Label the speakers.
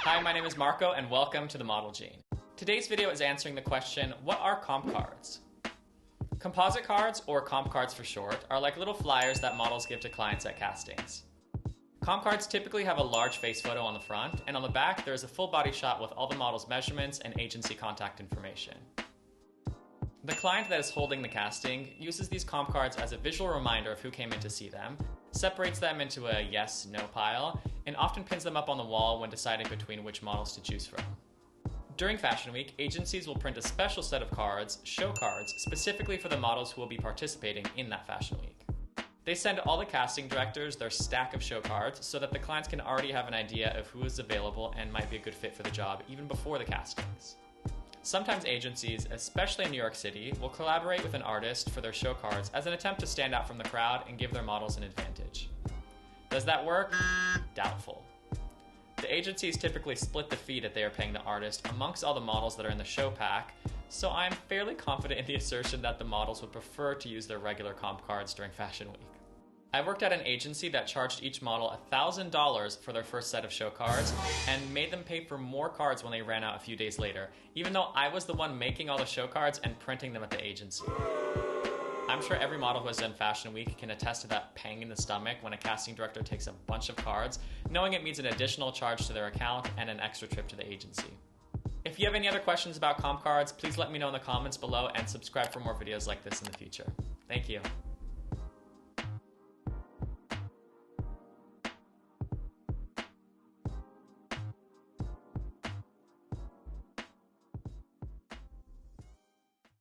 Speaker 1: Hi, my name is Marco and welcome to the Model Gene. Today's video is answering the question, what are comp cards? Composite cards, or comp cards for short, are like little flyers that models give to clients at castings. Comp cards typically have a large face photo on the front, and on the back there is a full body shot with all the model's measurements and agency contact information. The client that is holding the casting uses these comp cards as a visual reminder of who came in to see them, separates them into a yes/no pile, and often pins them up on the wall when deciding between which models to choose from. During Fashion Week, agencies will print a special set of cards, show cards, specifically for the models who will be participating in that Fashion Week. They send all the casting directors their stack of show cards so that the clients can already have an idea of who is available and might be a good fit for the job even before the castings. Sometimes agencies, especially in New York City, will collaborate with an artist for their show cards as an attempt to stand out from the crowd and give their models an advantage. Does that work? Doubtful. The agencies typically split the fee that they are paying the artist amongst all the models that are in the show pack, so I'm fairly confident in the assertion that the models would prefer to use their regular comp cards during Fashion Week. I worked at an agency that charged each model $1,000 for their first set of show cards and made them pay for more cards when they ran out a few days later, even though I was the one making all the show cards and printing them at the agency. I'm sure every model who has done Fashion Week can attest to that pang in the stomach when a casting director takes a bunch of cards, knowing it means an additional charge to their account and an extra trip to the agency. If you have any other questions about comp cards, please let me know in the comments below and subscribe for more videos like this in the future. Thank you.